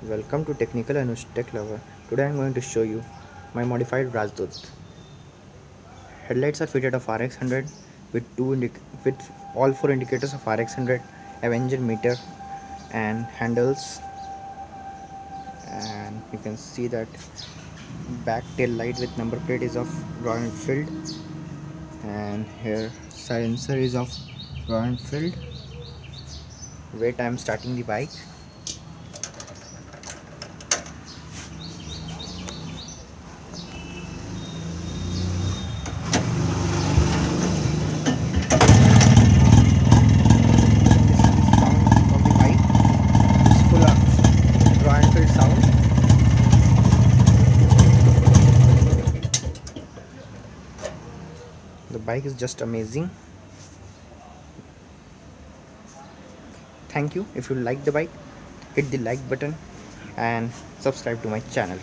Welcome to Technical and Tech Lover. Today I am going to show you my modified Rajdoot. Headlights are fitted of RX100 with all four indicators of RX100, Avenger meter and handles, and you can see that back tail light with number plate is of Royal Enfield, and here silencer is of Royal Enfield. Wait, I am starting the bike. Sound. The bike is just amazing. Thank you. If you like the bike, hit the like button and subscribe to my channel.